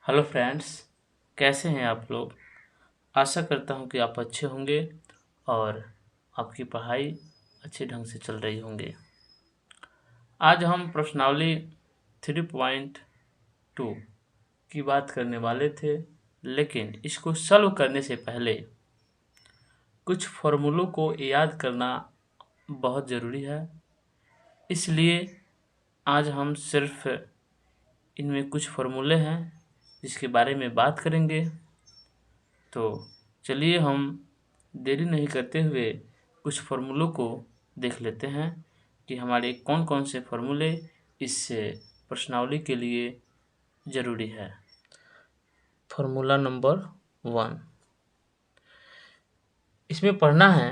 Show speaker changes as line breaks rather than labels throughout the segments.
Hello friends, कैसे हैं आप लोग। आशा करता हूं कि आप अच्छे होंगे और आपकी पढ़ाई अच्छे ढंग से चल रही होंगे। आज हम प्रश्नावली 3.2 की बात करने वाले थे, लेकिन इसको सॉल्व करने से पहले कुछ फॉर्मूलों को याद करना बहुत ज़रूरी है। इसलिए आज हम सिर्फ इनमें कुछ फॉर्मूले हैं जिसके बारे में बात करेंगे। तो चलिए हम देरी नहीं करते हुए कुछ फार्मूलों को देख लेते हैं कि हमारे कौन कौन से फार्मूले इस प्रश्नावली के लिए ज़रूरी है। फार्मूला नंबर 1, इसमें पढ़ना है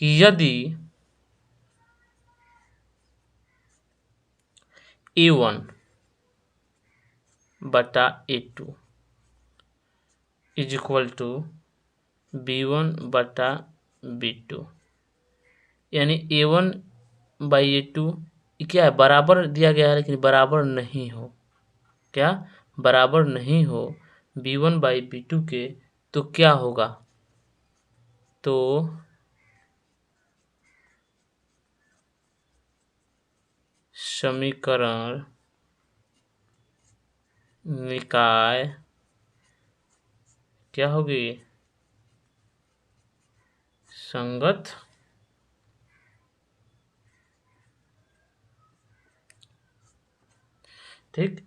कि यदि A1 बटा A2 is equal to B1 बटा B2, यानी A1 बाई A2 क्या है, बराबर दिया गया है लेकिन बराबर नहीं हो, क्या बराबर नहीं हो B1 बाई B2 के, तो क्या होगा, तो समीकरण निकाय क्या होगी, संगत ठीक।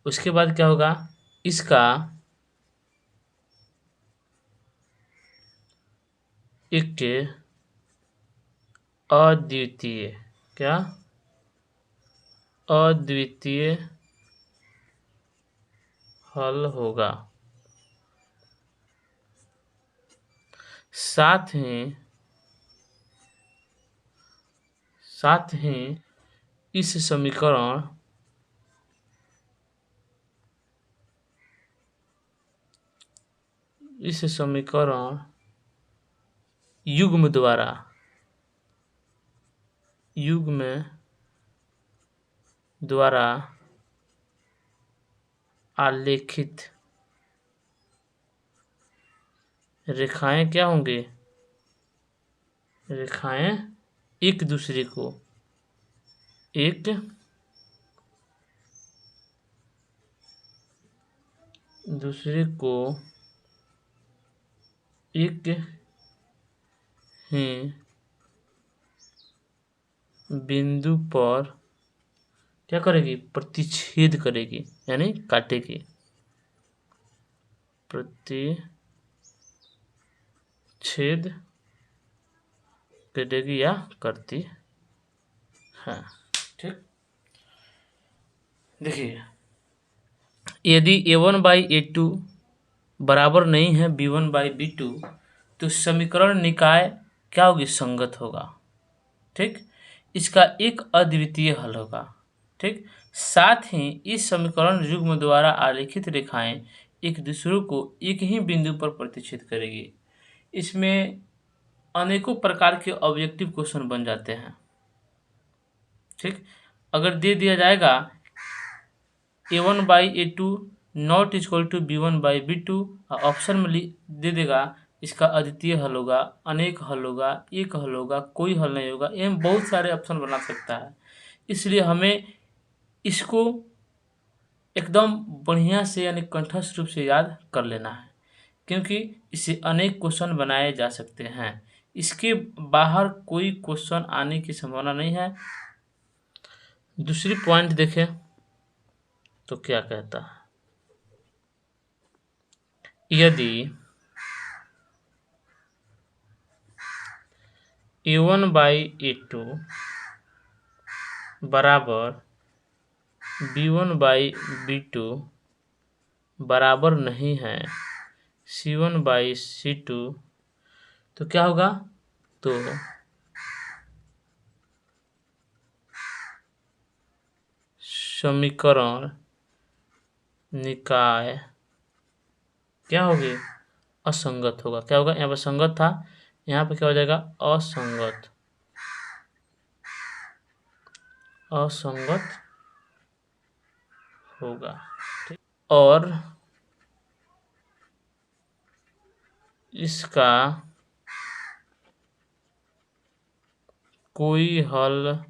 उसके बाद क्या होगा, इसका एक अद्वितीय, क्या अद्वितीय हल होगा। साथ ही इस समीकरण युग्म द्वारा आलेखित रेखाएं क्या होंगे, रेखाएं एक दूसरे को एक ही बिंदु पर क्या करेगी, प्रतिच्छेद करेगी, यानी काटेगी, प्रतिच्छेद करेगी या करती है। ठीक, देखिए यदि A1 बाई A2 बराबर नहीं है B1 बाई B2, तो समीकरण निकाय क्या होगी, संगत होगा। ठीक, इसका एक अद्वितीय हल होगा। ठीक, साथ ही इस समीकरण युग्म द्वारा आलेखित रेखाएं एक दूसरे को एक ही बिंदु पर प्रतिच्छेद करेगी। इसमें अनेकों प्रकार के ऑब्जेक्टिव क्वेश्चन बन जाते हैं। ठीक, अगर दे दिया जाएगा A1 by A2 not equal to B1 by B2, option में दे देगा इसका अद्वितीय हल होगा, अनेक हल होगा, एक हल होगा, कोई हल नहीं होगा, एवं बहुत सारे ऑप्शन बना सकता है। इसलिए हमें इसको एकदम बढ़िया से यानी कंठस्थ रूप से याद कर लेना है, क्योंकि इससे अनेक क्वेश्चन बनाए जा सकते हैं। इसके बाहर कोई क्वेश्चन आने की संभावना नहीं है। दूसरी पॉइंट देखें तो क्या कहता है, यदि A1 बाई A2 बराबर B1 बाई B2 बराबर नहीं है C1 बाई C2, तो क्या होगा, तो समीकरण निकाय क्या होगी, असंगत होगा। क्या होगा, यहाँ पर संगत था, यहाँ पर क्या हो जाएगा, असंगत होगा। ठीक, और इसका कोई हल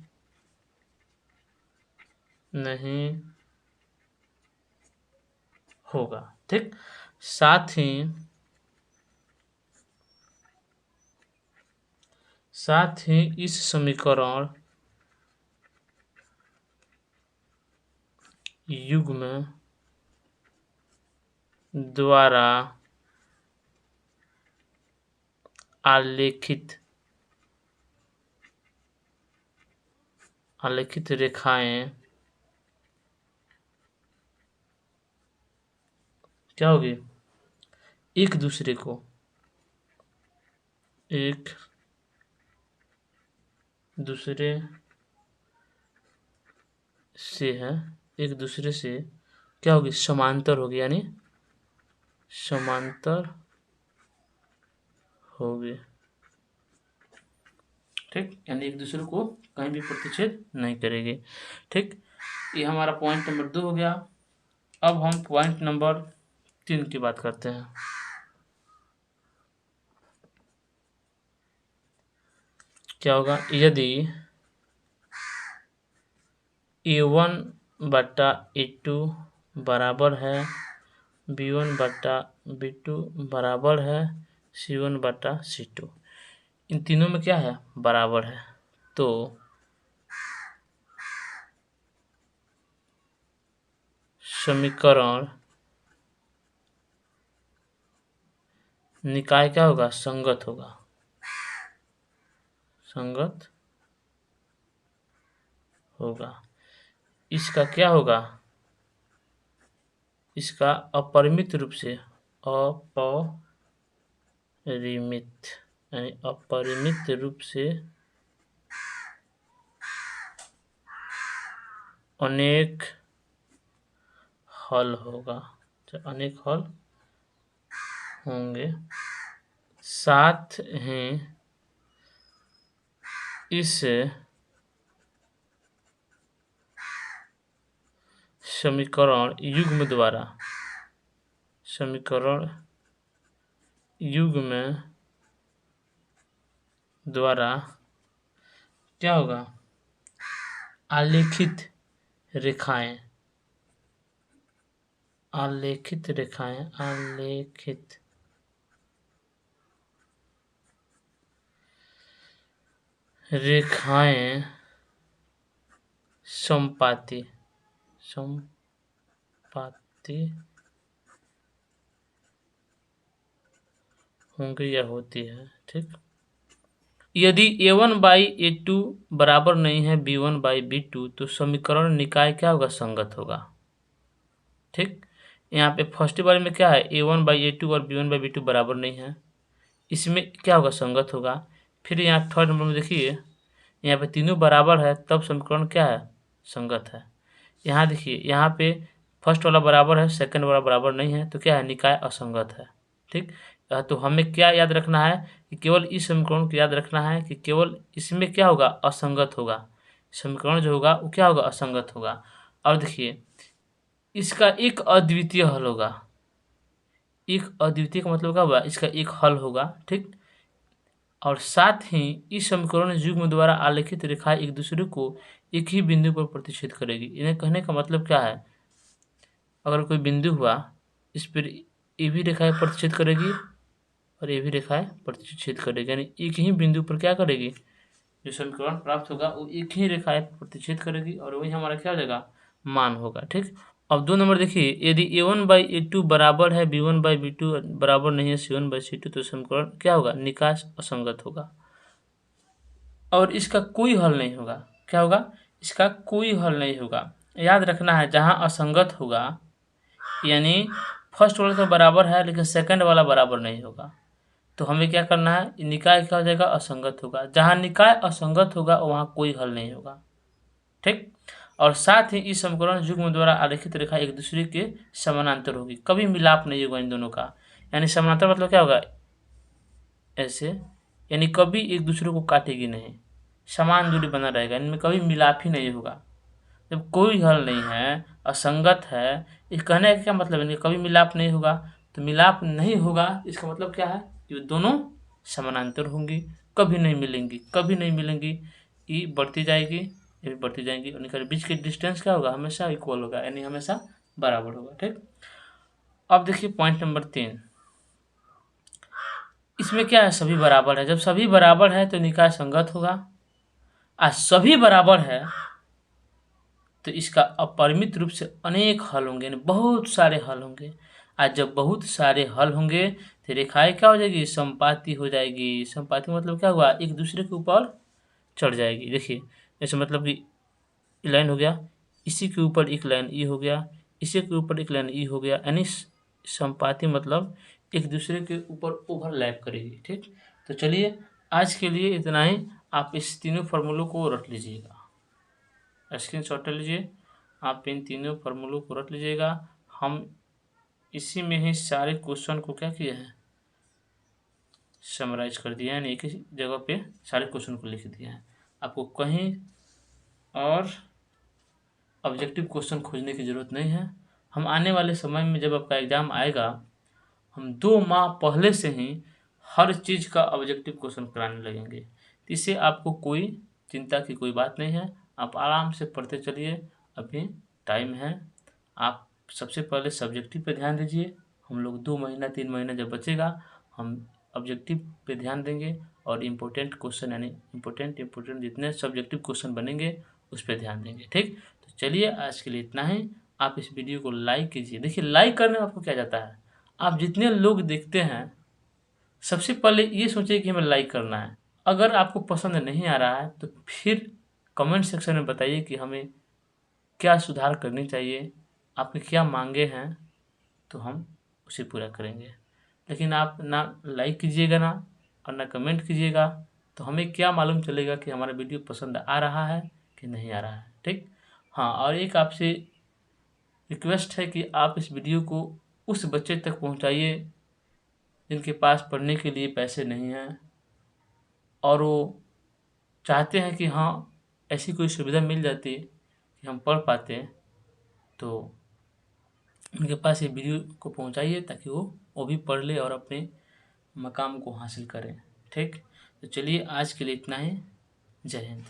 नहीं होगा। ठीक, साथ ही इस समीकरण युग्म द्वारा आलेखित रेखाएं क्या होगी, एक दूसरे से क्या होगी, समांतर होगी, यानी समांतर होगी। ठीक, यानी एक दूसरे को कहीं भी प्रतिच्छेद नहीं करेगी। ठीक, ये हमारा पॉइंट नंबर 2 हो गया। अब हम पॉइंट नंबर 3 की बात करते हैं। क्या होगा, यदि A1/A2 बराबर है, B1/B2 बराबर है, C1/C2, इन तीनों में क्या है, बराबर है, तो समीकरण निकाय क्या होगा, संगत होगा। इसका क्या होगा, इसका अपरिमित रूप से अनेक हल होगा, अनेक हल होंगे। साथ ही इस समीकरण युग्म द्वारा क्या होगा, आलेखित रेखाएं समपाती होंगे या होती है। ठीक, यदि A1/A2 बराबर नहीं है B1/B2 तो समीकरण निकाय क्या होगा, संगत होगा। ठीक, यहाँ पे फर्स्ट बार में क्या है, A1/A2 और B1/B2 बराबर नहीं है, इसमें क्या होगा, संगत होगा। फिर यहाँ थर्ड नंबर में देखिए, यहाँ पे तीनों बराबर है, तब समीकरण क्या है, संगत है। यहाँ देखिए, यहाँ पे फर्स्ट वाला बराबर है, सेकंड वाला बराबर नहीं है, तो क्या है, निकाय असंगत है। ठीक, तो हमें क्या याद रखना है कि केवल इस समीकरण को याद रखना है कि केवल इसमें क्या होगा, असंगत होगा, समीकरण जो होगा वो क्या होगा, असंगत होगा। और देखिए, इसका एक अद्वितीय हल होगा। एक अद्वितीय का मतलब क्या होगा, इसका एक हल होगा। ठीक, और साथ ही इस समीकरण युग्म द्वारा आलेखित रेखा एक दूसरे को एक ही बिंदु पर प्रतिच्छेद करेगी। इन्हें कहने का मतलब क्या है, अगर कोई बिंदु हुआ, इस पर ये भी रेखाएं प्रतिच्छेद करेगी और ये भी रेखाएं प्रतिच्छेद करेगी, यानी एक ही बिंदु पर क्या करेगी, जो समीकरण प्राप्त होगा वो एक ही रेखाएं प्रतिच्छेद करेगी और वही हमारा क्या हो जाएगा, मान होगा। ठीक, अब 2 नंबर देखिए, यदि A1/A2 बराबर है, B1/B2 बराबर नहीं है, C1/C2 तो समीकरण क्या होगा, निकाय असंगत होगा और इसका कोई हल नहीं होगा। क्या होगा, इसका कोई हल नहीं होगा। याद रखना है, जहाँ असंगत होगा यानी फर्स्ट वाला तो बराबर है लेकिन सेकंड वाला बराबर नहीं होगा, तो हमें क्या करना है, निकाय क्या हो जाएगा, असंगत होगा। जहाँ निकाय असंगत होगा वहाँ कोई हल नहीं होगा। ठीक, और साथ ही इस समीकरण युग्म द्वारा आलेखित रेखा एक दूसरे के समानांतर होगी, कभी मिलाप नहीं होगा इन दोनों का। यानी समानांतर मतलब क्या होगा, ऐसे, यानी कभी एक दूसरे को काटेगी नहीं, समान दूरी बना रहेगा, इनमें कभी मिलाप ही नहीं होगा। जब कोई हल नहीं है, असंगत है, इस कहने का क्या मतलब है, कभी मिलाप नहीं होगा। तो मिलाप नहीं होगा इसका मतलब क्या है, ये दोनों समानांतर होंगी, कभी नहीं मिलेंगी, कभी नहीं मिलेंगी। ई बढ़ती जाएगी, ये भी बढ़ती जाएंगी, और इनके बीच के डिस्टेंस क्या होगा, हमेशा इक्वल होगा, यानी हमेशा बराबर होगा। ठीक, अब देखिए पॉइंट नंबर 3, इसमें क्या है, सभी बराबर है। जब सभी बराबर है तो निकाय संगत होगा। आज सभी बराबर है तो इसका अपरिमित रूप से अनेक हल होंगे, यानी बहुत सारे हल होंगे। आज जब बहुत सारे हल होंगे तो रेखाएं क्या हो जाएगी, संपाती हो जाएगी। संपाती मतलब क्या हुआ, एक दूसरे के ऊपर चढ़ जाएगी। देखिए जैसे मतलब कि लाइन हो गया, इसी के ऊपर एक लाइन ई हो गया, इसी के ऊपर एक लाइन ई हो गया, यानी संपाती मतलब एक दूसरे के ऊपर ओवरलैप करेगी। ठीक, तो चलिए आज के लिए इतना ही। आप इस तीनों फार्मूलों को रट लीजिएगा, स्क्रीनशॉट ले लीजिए, आप इन तीनों फार्मूलों को रट लीजिएगा। हम इसी में ही सारे क्वेश्चन को क्या किया है, समराइज कर दिया है, यानी एक ही जगह पे सारे क्वेश्चन को लिख दिया है। आपको कहीं और ऑब्जेक्टिव क्वेश्चन खोजने की ज़रूरत नहीं है। हम आने वाले समय में जब आपका एग्ज़ाम आएगा, हम 2 माह पहले से ही हर चीज़ का ऑब्जेक्टिव क्वेश्चन कराने लगेंगे। तो इससे आपको कोई चिंता की कोई बात नहीं है, आप आराम से पढ़ते चलिए, अभी टाइम है। आप सबसे पहले सब्जेक्टिव पे ध्यान दीजिए। हम लोग 2 महीना 3 महीना जब बचेगा, हम ऑब्जेक्टिव पे ध्यान देंगे और इम्पोर्टेंट क्वेश्चन, यानी इम्पोर्टेंट जितने सब्जेक्टिव क्वेश्चन बनेंगे उस पर ध्यान देंगे। ठीक, तो चलिए आज के लिए इतना ही। आप इस वीडियो को लाइक कीजिए। देखिए लाइक करने में आपको क्या जाता है, आप जितने लोग देखते हैं सबसे पहले ये सोचिए कि हमें लाइक करना है। अगर आपको पसंद नहीं आ रहा है तो फिर कमेंट सेक्शन में बताइए कि हमें क्या सुधार करनी चाहिए, आपकी क्या मांगे हैं, तो हम उसे पूरा करेंगे। लेकिन आप ना लाइक कीजिएगा ना और ना कमेंट कीजिएगा, तो हमें क्या मालूम चलेगा कि हमारा वीडियो पसंद आ रहा है कि नहीं आ रहा है। ठीक, हाँ, और एक आपसे रिक्वेस्ट है कि आप इस वीडियो को उस बच्चे तक पहुंचाइए जिनके पास पढ़ने के लिए पैसे नहीं हैं और वो चाहते हैं कि हाँ ऐसी कोई सुविधा मिल जाती कि हम पढ़ पाते हैं, तो उनके पास ये वीडियो को पहुंचाइए ताकि वो भी पढ़ ले और अपने मकाम को हासिल करें। ठीक, तो चलिए आज के लिए इतना ही। जय हिंद।